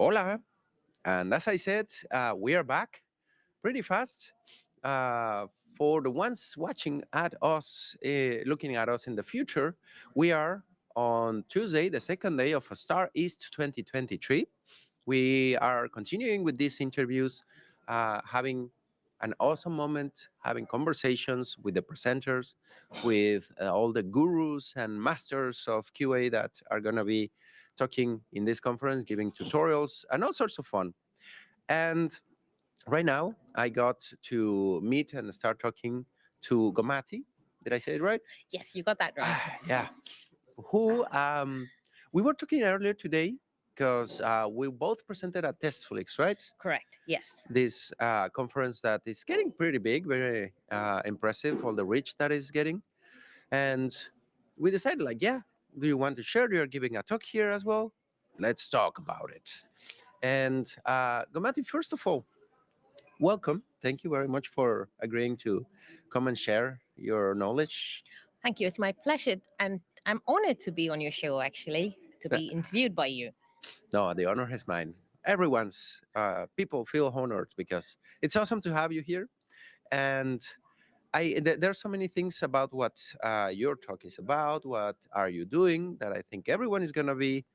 Hola. And as I said, we are back pretty fast. Uh, for the ones watching at us, looking at us in the future, we are on Tuesday, the second day of Star East 2023. We are continuing with these interviews, having an awesome moment, having conversations with the presenters, with all the gurus and masters of QA that are going to be talking in this conference, giving tutorials and all sorts of fun. And right now, I got to meet and start talking to Gomathi. Did I say it right? Yes, you got that right. Yeah. Who we were talking earlier today because we both presented at Testflix, right? Correct. Yes. This conference that is getting pretty big, very impressive, all the reach that is getting. And we decided, like, yeah, do you want to share? You're giving a talk here as well. Let's talk about it. And Gomathi, first of all, welcome. Thank you very much for agreeing to come and share your knowledge. Thank you. It's my pleasure. And I'm honored to be on your show, actually, to be interviewed by you. No, the honor is mine. Everyone's people feel honored because it's awesome to have you here. And there's so many things about what your talk is about. What are you doing? That I think everyone is gonna be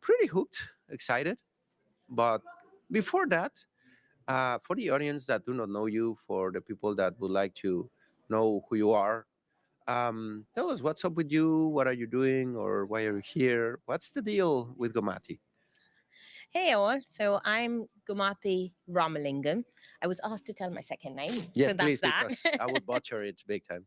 pretty hooked, excited. But before that, for the audience that do not know you, for the people that would like to know who you are, tell us what's up with you. What are you doing, or why are you here? What's the deal with Gomathi? Hey, all. So I'm Gomathi Ramalingam. I was asked to tell my second name. Yes, so that's please, that. because I would butcher it big time.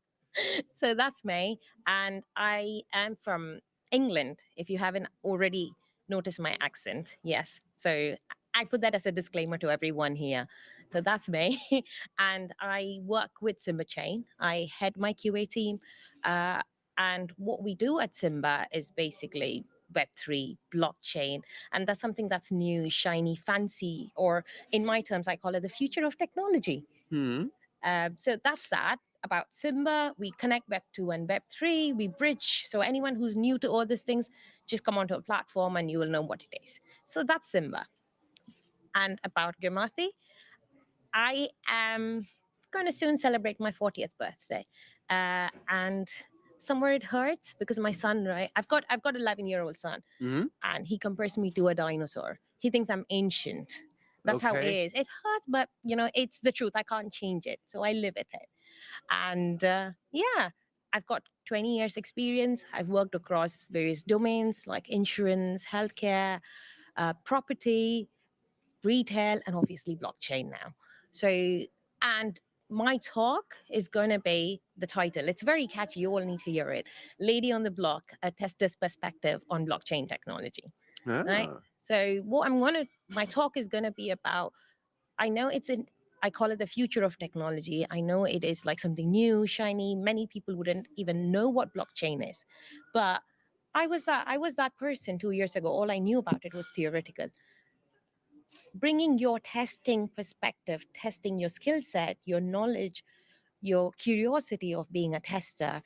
So that's me. And I am from England, if you haven't already noticed my accent. Yes. So I put that as a disclaimer to everyone here. So that's me. And I work with Simba Chain. I head my QA team. Uh, and what we do at Simba is basically Web3, blockchain. And that's something that's new, shiny, fancy, or in my terms, I call it the future of technology. Hmm. So that's that about Simba. We connect Web 2 and Web 3. We bridge. So anyone who's new to all these things, just come onto a platform and you will know what it is. So that's Simba. And about Gomathi, I am going to soon celebrate my 40th birthday. And somewhere it hurts because my son, right? I've got 11-year-old son, Hmm. and he compares me to a dinosaur. He thinks I'm ancient. That's how it Okay. is. It hurts, but it's the truth. I can't change it, so I live with it. And yeah, I've got 20 years experience. I've worked across various domains like insurance, healthcare, property, retail, and obviously blockchain now. So, and my talk is going to be the title. It's very catchy. You all need to hear it. Lady on the Block, a tester's perspective on blockchain technology. Right. Ah. So my talk is going to be about, I know I call it the future of technology. I know it is like something new, shiny. Many people wouldn't even know what blockchain is. But I was that person 2 years ago. All I knew about it was theoretical. Bringing your testing perspective, testing your skill set, your knowledge, your curiosity of being a tester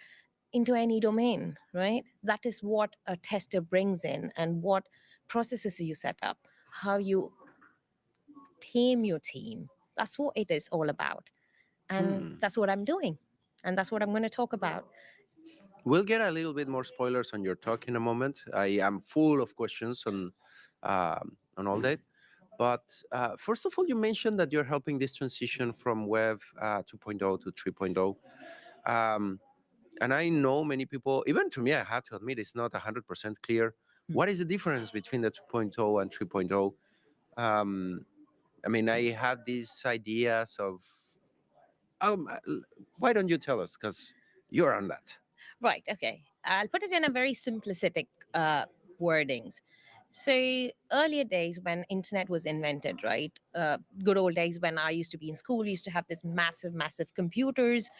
into any domain, right? That is what a tester brings in, and what processes you set up, how you tame your team. That's what it is all about. And Hmm. that's what I'm doing. And that's what I'm going to talk about. We'll get a little bit more spoilers on your talk in a moment. I am full of questions on all that. But first of all, you mentioned that you're helping this transition from Web 2.0 to 3.0. Um, and I know many people, even to me, I have to admit, it's not 100% clear. What is the difference between the 2.0 and 3.0? Um, I mean, I had these ideas of, why don't you tell us? Because you're on that. Right. Okay. I'll put it in a very simplistic wordings. So earlier days when internet was invented, right? Good old days when I used to be in school, we used to have this massive, massive computers.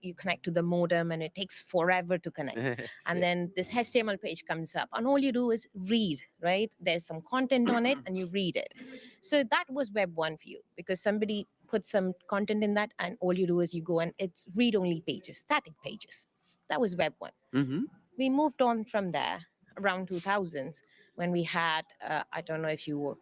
You connect to the modem, and it takes forever to connect. And then this HTML page comes up, and all you do is read, right? There's some content on it, and you read it. So that was Web 1 for you, because somebody put some content in that, and all you do is you go and it's read only pages, static pages. That was Web 1. Mm-hmm. We moved on from there around 2000s. when we had, I don't know if you were,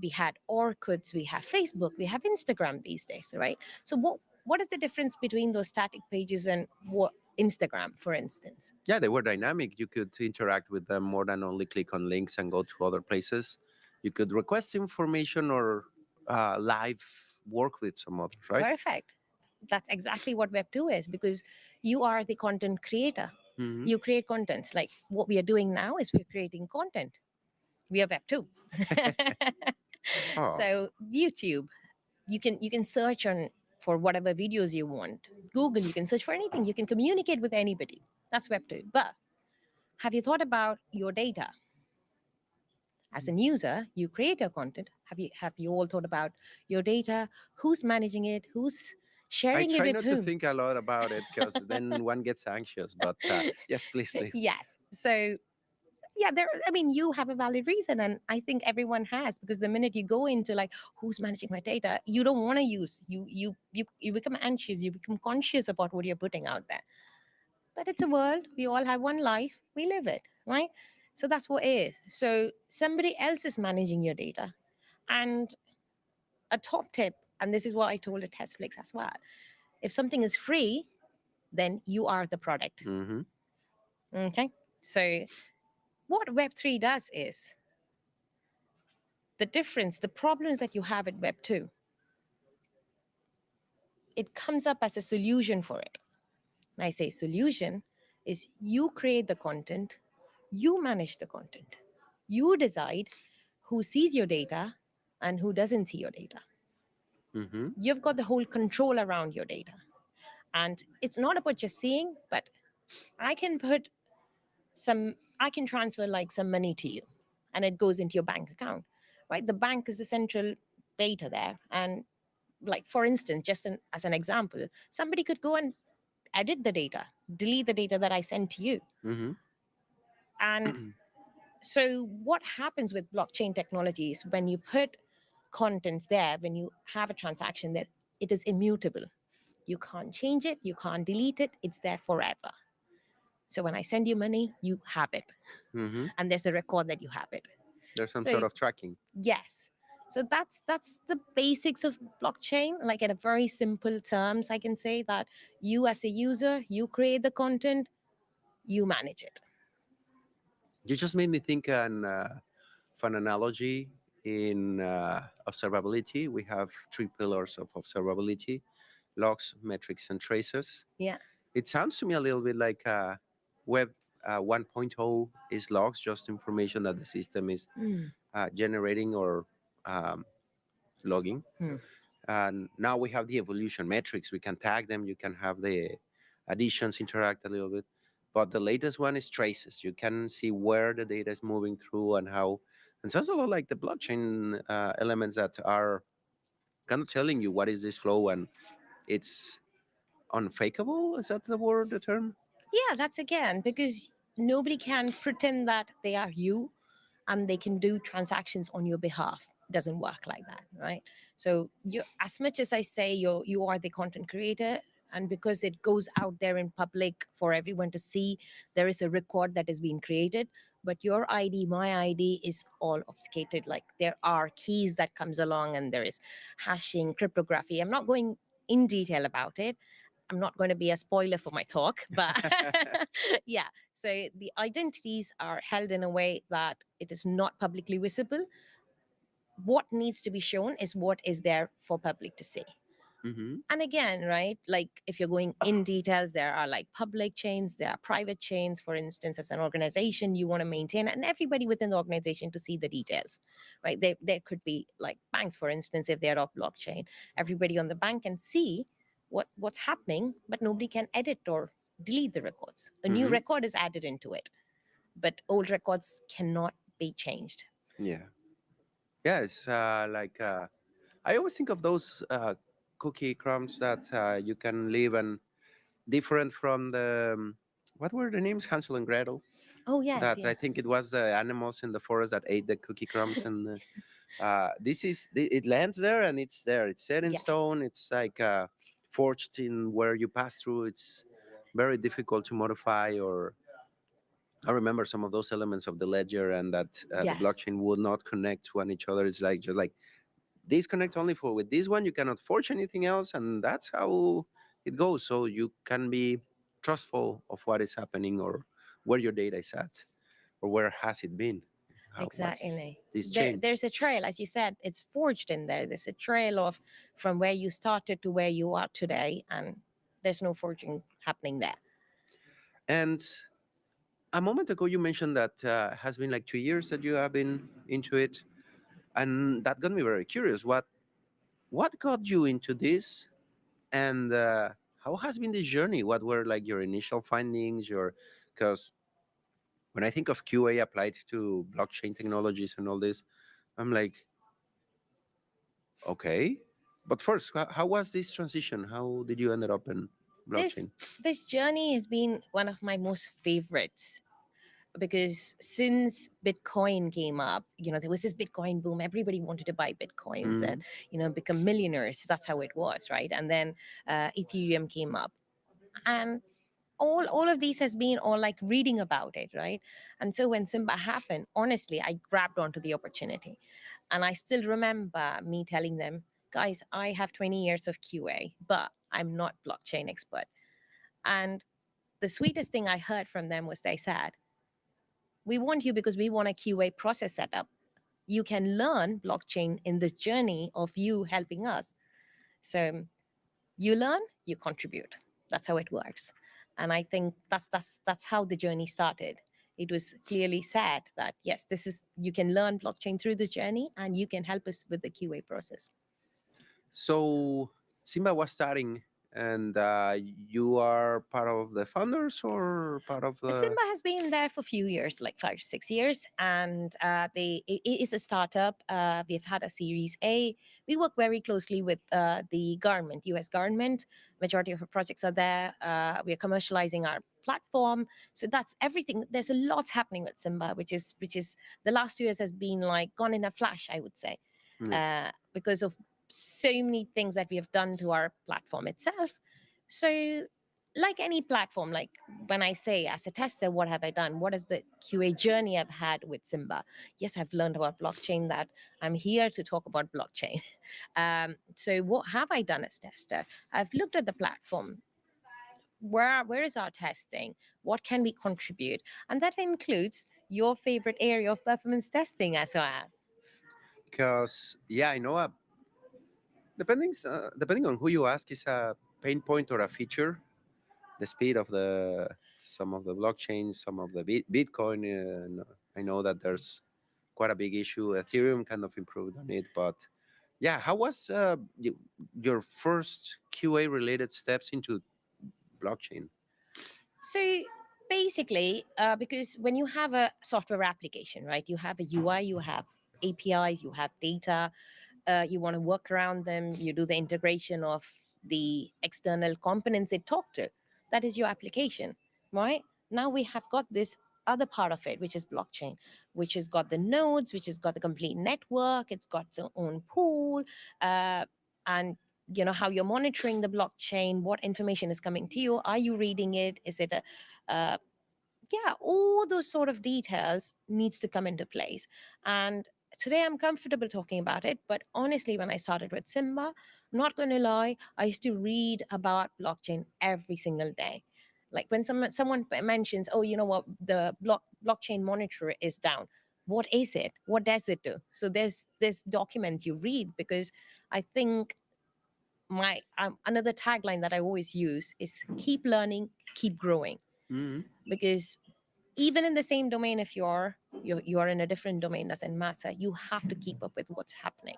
we had Orkuds, we have Facebook, we have Instagram these days, right? So what is the difference between those static pages and what Instagram, for instance? Yeah, they were dynamic. You could interact with them more than only click on links and go to other places. You could request information or live work with some others, right? Perfect. That's exactly what Web 2 is, because you are the content creator. Hmm. You create contents. Like what we are doing now is we're creating content. We are Web 2. Oh. So YouTube, you can search on for whatever videos you want. Google, you can search for anything. You can communicate with anybody. That's Web 2. But have you thought about your data? As an user, you create your content. Have you all thought about your data? Who's managing it? Who's I sharing it try with not to whom? think a lot about it because then one gets anxious. But yes, please, please. Yes. So yeah, there, I mean, you have a valid reason, and I think everyone has, because the minute you go into like who's managing my data, you don't want to use, you become anxious, you become conscious about what you're putting out there. But it's a world, we all have one life, we live it, right? So that's what it is. So somebody else is managing your data. And a top tip, and this is what I told at Testflix as well, if something is free, then you are the product. Hmm. Okay. So what Web3 does is, the difference, the problems that you have at Web 2, it comes up as a solution for it. When I say solution, is you create the content, you manage the content, you decide who sees your data and who doesn't see your data. Hmm. You've got the whole control around your data. And it's not about just seeing, but I can put I can transfer like some money to you and it goes into your bank account, right? The bank is the central data there. And like for instance, just as an example, somebody could go and edit the data, delete the data that I sent to you. Hmm. And so what happens with blockchain technology is, when you put contents there, when you have a transaction there, it is immutable. You can't change it, you can't delete it, it's there forever. So when I send you money, you have it, Hmm. and there's a record that you have it. There's some So sort of tracking. yes. So that's the basics of blockchain. Like in a very simple terms, I can say that you as a user, you create the content, you manage it. You just made me think of an analogy in observability. We have three pillars of observability: logs, metrics, and traces. Yeah. It sounds to me a little bit like Web 1.0 is logs, just information that the system is Mm. generating or um, logging. Hmm. And now we have the evolution metrics. We can tag them. You can have the additions interact a little bit. But the latest one is traces. You can see where the data is moving through and how. And sounds a lot like the blockchain elements that are kind of telling you what is this flow, and it's unfakeable. Is that the word, the term? Yeah, that's again because nobody can pretend that they are you and they can do transactions on your behalf. It doesn't work like that, right? So you, as much as I say you are the content creator, and because it goes out there in public for everyone to see, there is a record that is being created. But your ID, my ID is all obfuscated. Like there are keys that comes along, and there is hashing, cryptography. I'm not going in detail about it. I'm not going to be a spoiler for my talk, but yeah. So the identities are held in a way that it is not publicly visible. What needs to be shown is what is there for public to see. Hmm. And again, right, like if you're going in details, there are like public chains, there are private chains. For instance, as an organization, you want to maintain, and everybody within the organization to see the details, right? There could be like banks, for instance, if they're off blockchain, everybody on the bank can see what's happening, but nobody can edit or delete the records. A new Hmm. record is added into it, but old records cannot be changed. Yeah. Yeah. It's like I always think of those cookie crumbs that you can leave and different from the what were the names, Hansel and Gretel? Oh yes, That yeah. I think it was the animals in the forest that ate the cookie crumbs, and it lands there and it's there. It's set in Yes. stone. It's like forged in where you pass through. It's very difficult to modify or I remember some of those elements of the ledger, and that the Yes, blockchain would not connect to one each other. It's like just like disconnect only for with this one. You cannot forge anything else, and that's how it goes. So you can be trustful of what is happening, or where your data is at, or where has it been. How what's exactly. this chain? There's a trail, as you said, it's forged in there. There's a trail of from where you started to where you are today, and there's no forging happening there. And a moment ago, you mentioned that has been like 2 years that you have been into it, and that got me very curious. What got you into this, and how has been the journey? What were like your initial findings? Your because when I think of QA applied to blockchain technologies and all this, I'm like, okay. But first, how was this transition? How did you ended up in This blockchain? this journey has been one of my most favorites because since Bitcoin came up, there was this Bitcoin boom. Everybody wanted to buy Bitcoins and, Mm. become millionaires. That's how it was, right? And then Ethereum came up. And all of these has been all like reading about it, right? And so when Simba happened, honestly, I grabbed onto the opportunity. And I still remember me telling them, guys, I have 20 years of QA, but I'm not blockchain expert. And the sweetest thing I heard from them was they said, we want you because we want a QA process setup. You can learn blockchain in this journey of you helping us. So you learn, you contribute. That's how it works. And I think that's how the journey started. It was clearly said that yes, this is you can learn blockchain through this journey and you can help us with the QA process. So Simba was starting, and you are part of the founders or part of the. Simba has been there for a few years, like 5 6 years, and it is a startup. We've had a Series A. We work very closely with the government, U.S. government. Majority of our projects are there. We are commercializing our platform, so that's everything. There's a lot happening with Simba, which is the last 2 years has been like gone in a flash, I would say, Yeah. because of so many things that we have done to our platform itself. So like any platform, like when I say as a tester, what have I done? What is the QA journey I've had with Simba? Yes, I've learned about blockchain, that I'm here to talk about blockchain. So what have I done as tester? I've looked at the platform. Where is our testing? What can we contribute? And that includes your favorite area of performance testing as well. Because yeah, I know depending on who you ask, is a pain point or a feature. The speed of the some of the blockchains, some of the Bitcoin. I know that there's quite a big issue. Ethereum kind of improved on it, but yeah, how was your first QA related steps into blockchain? So basically, because when you have a software application, right, you have a UI, you have APIs, you have data, you want to work around them, you do the integration of the external components it talk to. That is your application, right? Now we have got this other part of it, which is blockchain, which has got the nodes, which has got the complete network, it's got its own pool, and how you're monitoring the blockchain, what information is coming to you, are you reading it, is it a yeah, all those sort of details needs to come into place. And today I'm comfortable talking about it, but honestly, when I started with Simba, I'm not going to lie, I used to read about blockchain every single day. Like when someone mentions, oh, you know what, the blockchain monitor is down, what is it, what does it do? So there's documents you read, because I think my another tagline that I always use is keep learning, keep growing. Mm-hmm. Because even in the same domain, if you're in a different domain, doesn't matter, you have to keep up with what's happening.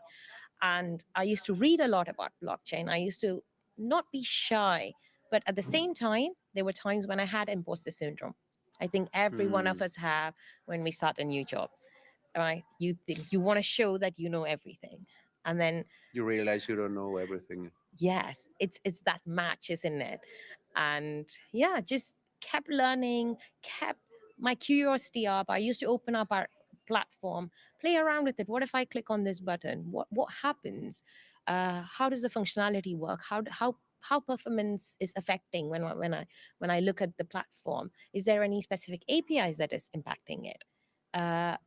And I used to read a lot about blockchain. I used to not be shy, but at the same time there were times when I had imposter syndrome. I think every one of Mm. us have when we start a new job, right? You think you want to show that you know everything, and then You realize you don't know everything. yes, it's that match, isn't it? And yeah, just kept learning, kept my curiosity up. I used to open up our platform, play around with it. What if I click on this button? What happens? How does the functionality work? how performance is affecting when I look at the platform. Is there any specific APIs that is impacting it? Uh,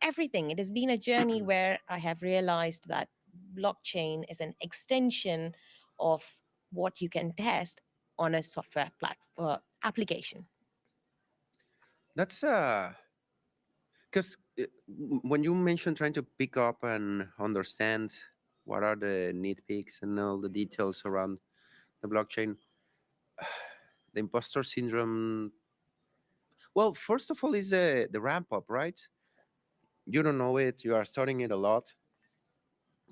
Everything. It has been a journey where I have realized that blockchain is an extension of what you can test on a software platform application. That's because when you mentioned trying to pick up and understand what are the nitpicks and all the details around the blockchain, the imposter syndrome. Well, first of all, is the ramp up, right? You don't know it. You are studying it a lot.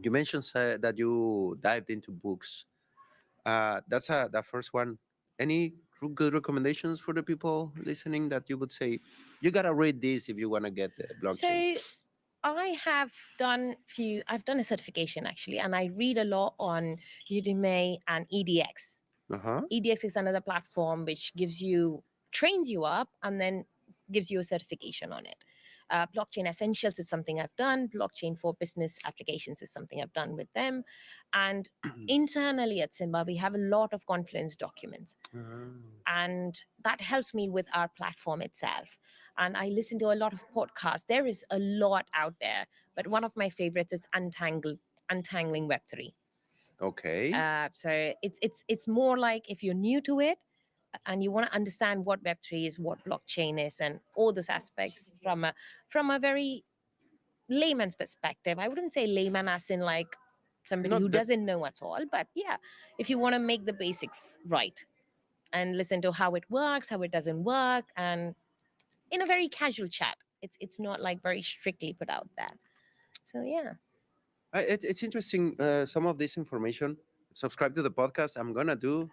You mentioned that you dived into books. That's the first one. Any good recommendations for the people listening that you would say you gotta read this if you want to get the blockchain? So I've done a certification actually, and I read a lot on Udemy and EDX. Uh huh. EDX is another platform which trains you up and then gives you a certification on it. Blockchain Essentials is something I've done. Blockchain for Business Applications is something I've done with them. And internally at Simba, we have a lot of Confluence documents, and that helps me with our platform itself. And I listen to a lot of podcasts. There is a lot out there, but one of my favorites is Untangling Web3. Okay. So it's more like if you're new to it and you want to understand what Web3 is, what blockchain is, and all those aspects from a very layman's perspective. I wouldn't say layman as in like somebody who Not that. doesn't know at all, but yeah, if you want to make the basics right and listen to how it works, how it doesn't work, and in a very casual chat. It's not like very strictly put out there. So yeah. It's interesting. Some of this information. Subscribe to the podcast. I'm gonna do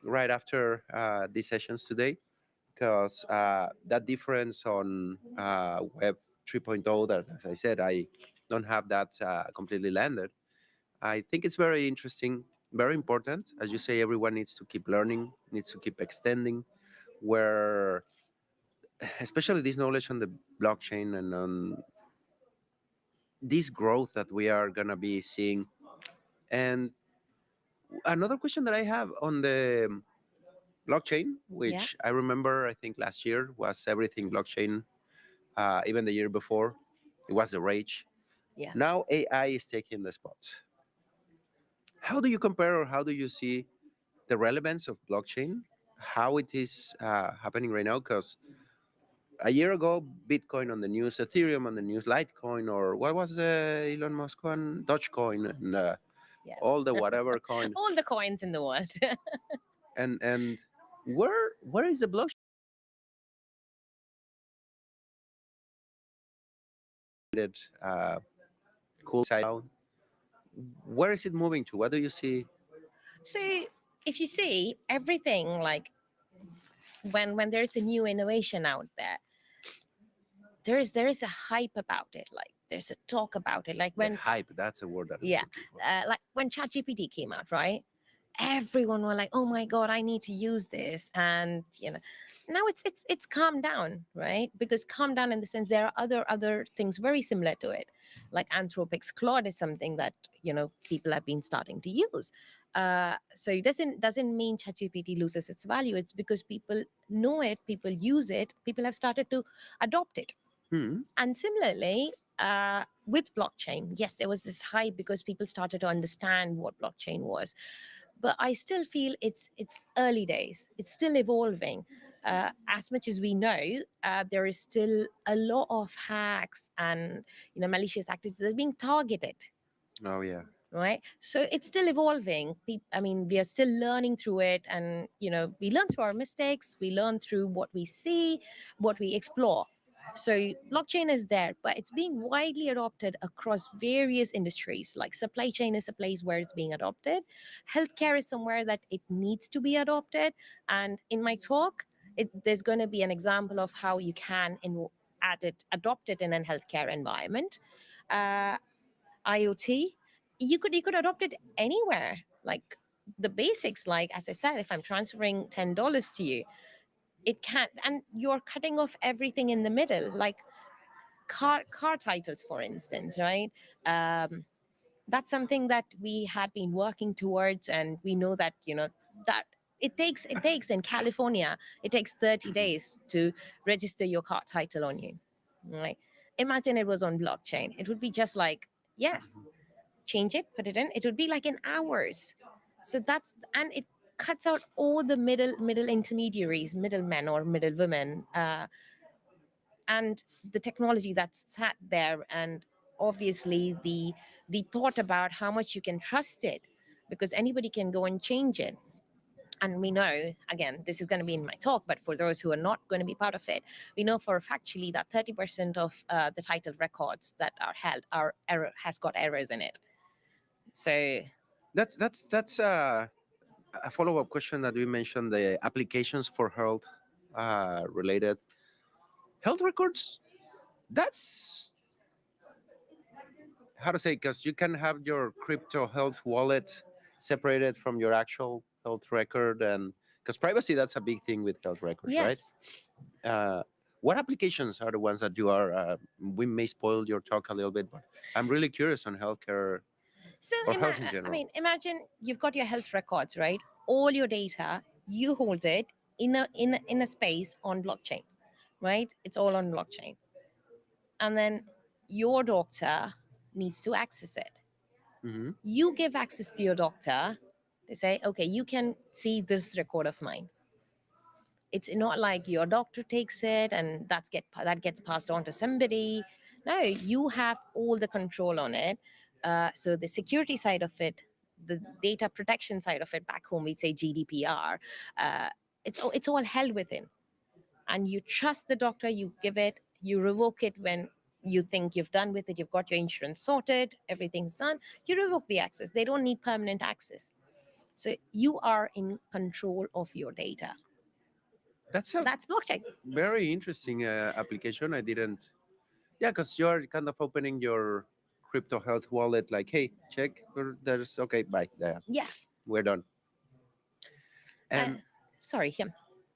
right after these sessions today, because that difference on Web 3.0, that, as I said, I don't have that completely landed. I think it's very interesting, very important. As you say, everyone needs to keep learning, needs to keep extending, where especially this knowledge on the blockchain and on this growth that we are going to be seeing. And another question that I have on the blockchain, Yeah. which I remember, I think last year was everything blockchain, even the year before, it was the rage. Yeah. Now AI is taking the spot. How do you compare, or how do you see the relevance of blockchain, how it is happening right now? Because a year ago, Bitcoin on the news, Ethereum on the news, Litecoin, or what was the Elon Musk one? Dogecoin, and Yes. all the whatever coin. All the coins in the world. And where is the blockchain? Uh, cool side down. Where is it moving to? What do you see? So if you see everything like when there's a new innovation out there, there is a hype about it. Like there's a talk about it. Like The when hype. That's a word that I'm yeah, looking for. like when ChatGPT came out, right? Everyone were like, "Oh my god, I need to use this," and now it's calmed down, right? Because calmed down in the sense there are other things very similar to it, like Anthropic's Claude is something that people have been starting to use. So it doesn't mean ChatGPT loses its value. It's because people know it, people use it, people have started to adopt it. Hmm. And similarly, with blockchain, yes, there was this hype because people started to understand what blockchain was. But I still feel it's early days. It's still evolving. As much as we know, there is still a lot of hacks and malicious activities that are being targeted, Oh yeah. right? So it's still evolving. I mean, we are still learning through it, and we learn through our mistakes, we learn through what we see, what we explore. So blockchain is there, but it's being widely adopted across various industries. Like supply chain is a place where it's being adopted, healthcare is somewhere that it needs to be adopted. And in my talk, there's going to be an example of how you can adopt it in a healthcare environment. uh, IoT, you could adopt it anywhere. Like the basics, like as I said, if I'm transferring $10 to you, it can't, and you're cutting off everything in the middle, like car titles, for instance, right? Um, That's something that we had been working towards, and we know that, that it takes in California, it takes 30 Mhm. days to register your car title on you, right? Imagine it was on blockchain. It would be just like, yes, change it, put it in, it would be like in hours. So that's, and it cuts out all the middle intermediaries, middlemen or middle women, and the technology that's sat there, and obviously the thought about how much you can trust it, because anybody can go and change it. And we know, again, this is going to be in my talk, but for those who are not going to be part of it, we know for factually that 30% of the title records that are held are error, has got errors in it. So That's a follow up question that we mentioned the applications for health related health records. That's how to say, because you can have your crypto health wallet separated from your actual health record, and because privacy, that's a big thing with health records, right? yes. uh, what applications are the ones that you are we may spoil your talk a little bit, but I'm really curious on healthcare So or health in I general. mean, imagine you've got your health records, right? All your data, you hold it in a space on blockchain, right? It's all on blockchain, and then your doctor needs to access it. Hmm. You give access to your doctor. They say, okay, you can see this record of mine. It's not like your doctor takes it and that gets passed on to somebody. No, you have all the control on it. So the security side of it, the data protection side of it, back home we'd say GDPR. It's all held within, and you trust the doctor. You give it, you revoke it when you think you've done with it. You've got your insurance sorted, everything's done. You revoke the access. They don't need permanent access. So you are in control of your data. That's a That's blockchain. very interesting application. I didn't, yeah, because you're kind of opening your crypto health wallet like, hey, check, there's okay, bye, there, Yeah. we're done. Uh, And sorry, him.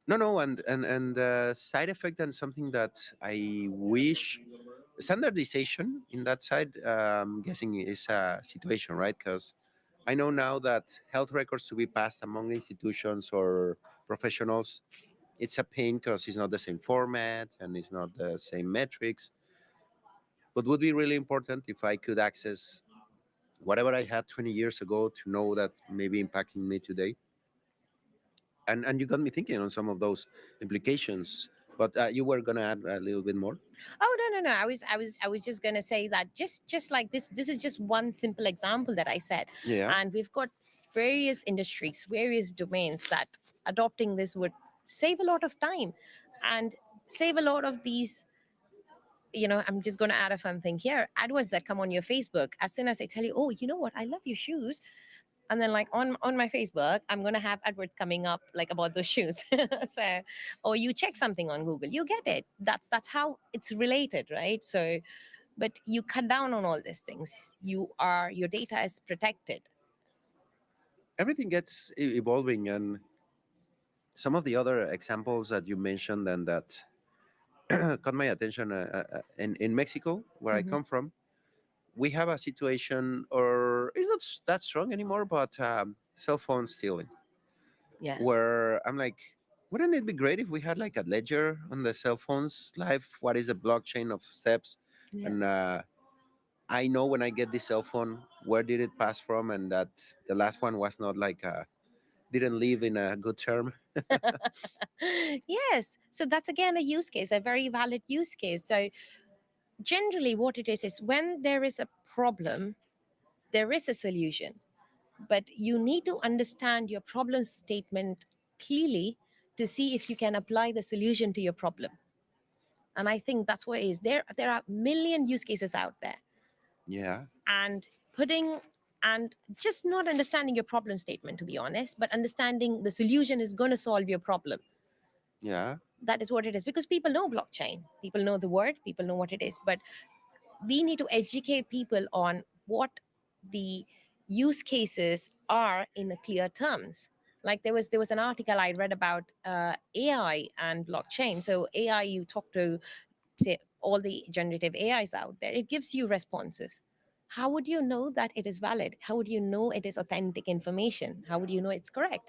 no, no, and side effect, and something that I wish standardization in that side, guessing is a situation, right? Because I know now that health records to be passed among institutions or professionals, it's a pain because it's not the same format and it's not the same metrics. But would be really important if I could access whatever I had 20 years ago to know that maybe impacting me today. And you got me thinking on some of those implications. But you were gonna add a little bit more. Oh, no. I was just gonna say that just like this. This is just one simple example that I said, Yeah. and we've got various industries, various domains that adopting this would save a lot of time, and save a lot of these. I'm just going to add a fun thing here. Adwords that come on your Facebook, as soon as I tell you, oh, you know what, I love your shoes, and then like on my Facebook, I'm gonna have adverts coming up like about those shoes. So, or you check something on Google, you get it. That's how it's related, right? So, but you cut down on all these things. Your data is protected. Everything gets evolving, and some of the other examples that you mentioned and that caught my attention in Mexico, where I Hmm. come from, we have a situation, or it's not that strong anymore, but cell phone stealing, Yeah, where I'm like, wouldn't it be great if we had like a ledger on the cell phones live? What is a blockchain of steps? yeah. And I know when I get this cell phone, where did it pass from, and that the last one was not like didn't live in a good term. Yes. So that's again a use case, a very valid use case. So generally, what it is when there is a problem, there is a solution, but you need to understand your problem statement clearly to see if you can apply the solution to your problem. And I think that's what it is. There are million use cases out there, Yeah, and putting and just not understanding your problem statement, to be honest, but understanding the solution is going to solve your problem. yeah. That is what it is, because people know blockchain, people know the word, people know what it is, but we need to educate people on what the use cases are in a clear terms. Like there was an article I read about AI and blockchain. So AI, you talk to, say, all the generative AIs out there, it gives you responses. How would you know that it is valid? How would you know it is authentic information? How would you know it's correct?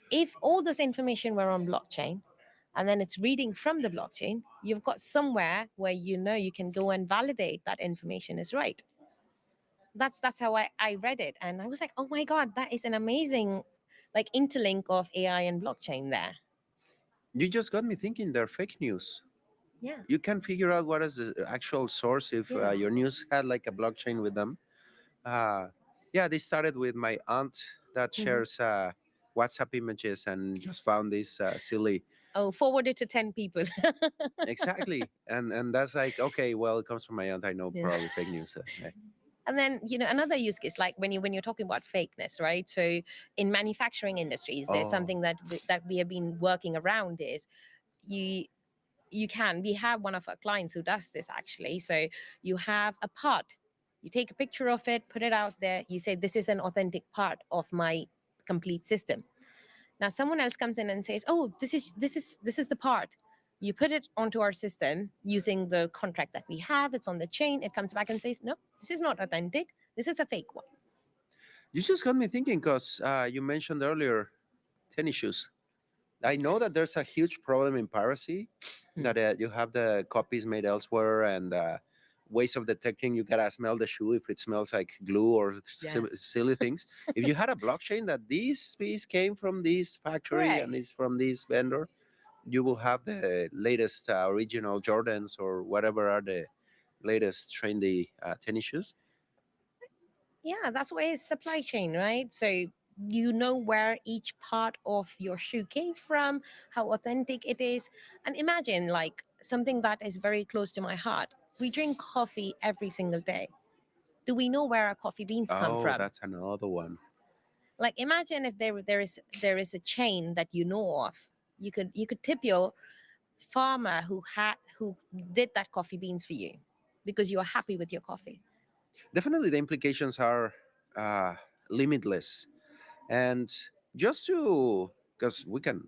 If all this information were on blockchain and then it's reading from the blockchain, you've got somewhere where you know you can go and validate that information is right. That's how I read it. And I was like, oh my God, that is an amazing like interlink of AI and blockchain there. You just got me thinking they're fake news. Yeah. You can figure out what is the actual source if Yeah. your news had like a blockchain with them. Uh, yeah, they started with my aunt that Mhm. shares WhatsApp images and just found this silly. Oh, forward it to 10 people. Exactly, and that's like, okay, well, it comes from my aunt. I know, Yeah. probably fake news. And then, another use case, like when you're talking about fakeness, right? So in manufacturing industries, there's Oh, something that we have been working around is you we have one of our clients who does this actually. So you have a part, you take a picture of it, put it out there, you say this is an authentic part of my complete system. Now someone else comes in and says, oh, this is the part. You put it onto our system using the contract that we have, it's on the chain, it comes back and says, no, this is not authentic, this is a fake one. you just got me thinking because you mentioned earlier tennis shoes. I know that there's a huge problem in piracy, Hmm. that you have the copies made elsewhere and ways of detecting. You gotta smell the shoe if it smells like glue or Yeah. silly things. If you had a blockchain that this piece came from this factory and Correct. is from this vendor, you will have the latest original Jordans or whatever are the latest trendy tennis shoes. Yeah, that's why it's supply chain, right? So you know where each part of your shoe came from, how authentic it is. And imagine like something that is very close to my heart. We drink coffee every single day. Do we know where our coffee beans come Oh, from? that's another one. Like imagine if there is a chain that you know of. You could tip your farmer who did that coffee beans for you because you are happy with your coffee. Definitely, the implications are uh, limitless. And just to, because we can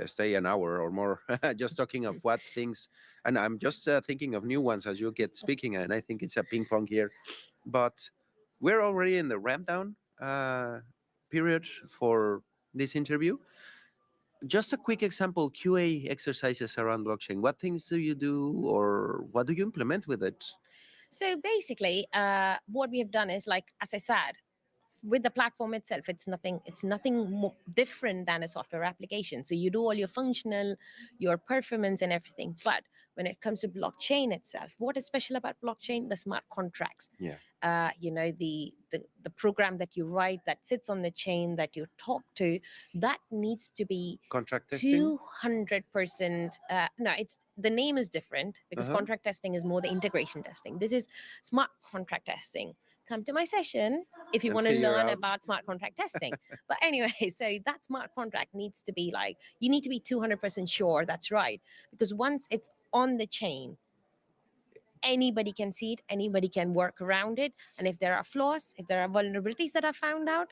stay an hour or more just talking of what things, and I'm just thinking of new ones as you get speaking, and I think it's a ping pong here. But we're already in the ramp down period for this interview. Just a quick example, QA exercises around blockchain. What things do you do or what do you implement with it? So basically, what we have done is like, as I said, with the platform itself, it's nothing different than a software application. So you do all your functional, your performance and everything. But when it comes to blockchain itself, what is special about blockchain? The smart contracts. Yeah. The program that you write that sits on the chain that you talk to, that needs to be Contract testing? 200%. No, it's the name is different Uh because huh. contract testing is more the integration testing. This is smart contract testing. Come to my session if you And want to figure learn out. about smart contract testing. But anyway, so that smart contract needs to be like, you need to be 200% sure that's right. Because once it's on the chain, anybody can see it, anybody can work around it. And if there are flaws, if there are vulnerabilities that are found out,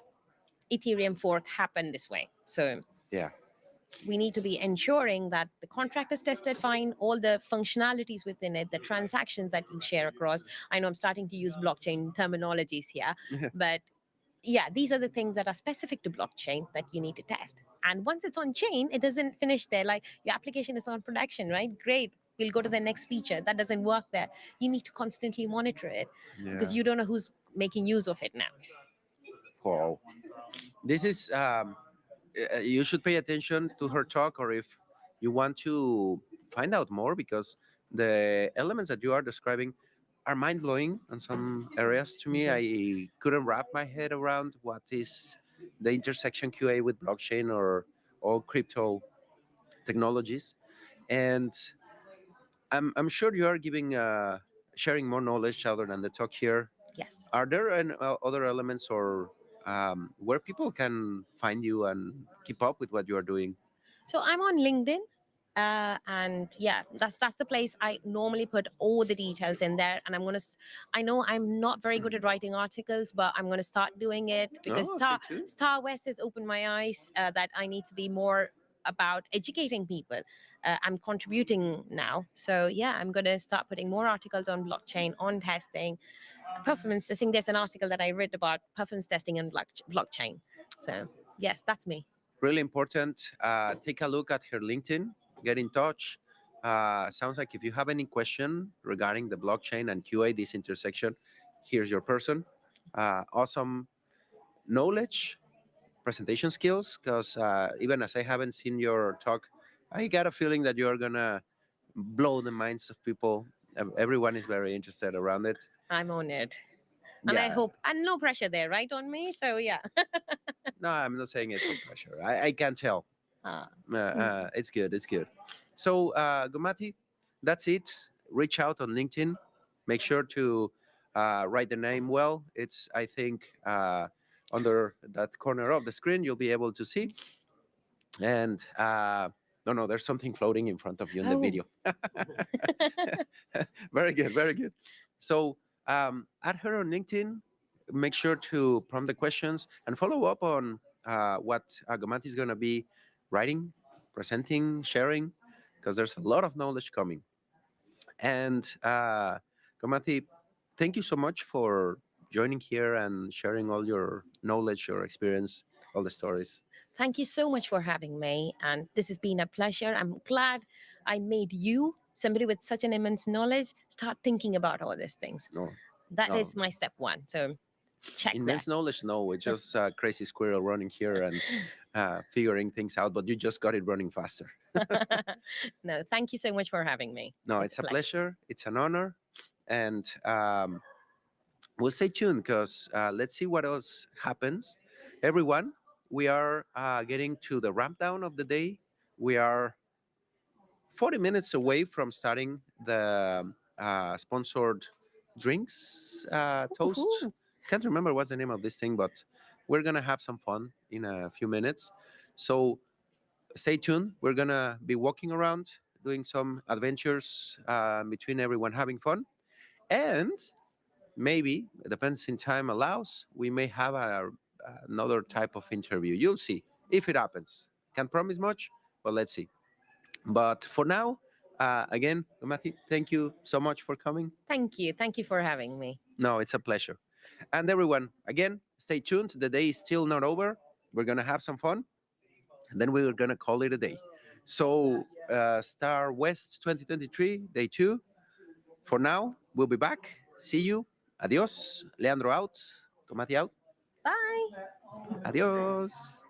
Ethereum fork happened this way. So Yeah. we need to be ensuring that the contract is tested fine, all the functionalities within it, the transactions that you share across. I know I'm starting to use blockchain terminologies here, but yeah, these are the things that are specific to blockchain that you need to test. And once it's on chain, it doesn't finish there. Like your application is on production, right? Great. We'll go to the next feature. That doesn't work there. You need to constantly monitor it Yeah. because you don't know who's making use of it now. Wow. This is you should pay attention to her talk, or if you want to find out more, because the elements that you are describing are mind blowing in some areas to me. Mhm. I couldn't wrap my head around what is the intersection QA with blockchain or all crypto technologies. And I'm sure you are giving sharing more knowledge other than the talk here. Yes. Are there other elements or where people can find you and keep up with what you are doing? So I'm on LinkedIn. And yeah, that's the place I normally put all the details in there. And I know I'm not very good at writing articles, but I'm gonna start doing it because Oh, stay tuned. StarWest has opened my eyes that I need to be more about educating people. I'm contributing now, so yeah, I'm gonna start putting more articles on blockchain, on testing, performance testing. There's an article that I read about performance testing and blockchain. So yes, that's me. Really important. Take a look at her LinkedIn. Get in touch. Sounds like if you have any question regarding the blockchain and QA, this intersection, here's your person. Awesome knowledge, presentation skills, because even as I haven't seen your talk, I got a feeling that you're gonna blow the minds of people. Everyone is very interested around it. I'm honored. And I Yeah. hope, and no pressure there, right, on me. So yeah. No, I'm not saying it for pressure. I can tell. Ah, It's good. It's good. So, Gomati, that's it. Reach out on LinkedIn. Make sure to write the name well. It's, I think, under that corner of the screen, you'll be able to see. And no, no, there's something floating in front of you in the oh, video. Very good. Very good. So, add her on LinkedIn. Make sure to prompt the questions and follow up on what Gomati is going to be writing, presenting, sharing, because there's a lot of knowledge coming. And Gomati, thank you so much for joining here and sharing all your knowledge, your experience, all the stories. thank you so much for having me. And this has been a pleasure. I'm glad I made you, somebody with such an immense knowledge, start thinking about all these things. No, That no, is my step one. So check that. immense knowledge. No, it's just a crazy squirrel running here and figuring things out. But you just got it running faster. No, thank you so much for having me. No, It's it's a a pleasure. pleasure. It's an honor, and we'll stay tuned because let's see what else happens. Everyone, we are getting to the ramp down of the day. We are 40 minutes away from starting the sponsored drinks toast. Woohoo. Can't remember what's the name of this thing, but we're gonna have some fun in a few minutes. So stay tuned. We're gonna be walking around, doing some adventures between everyone, having fun, and maybe it depends in time allows. We may have another type of interview. You'll see if it happens. Can't promise much, but let's see. But for now, again, Matthew, thank you so much for coming. Thank you. Thank you for having me. No, it's a pleasure. And everyone, again, stay tuned. The day is still not over. We're gonna have some fun, and then we're gonna call it a day. So, Star West 2023, day two. For now, we'll be back. See you. Adios. Leandro out. Tomati out. Bye. Adios.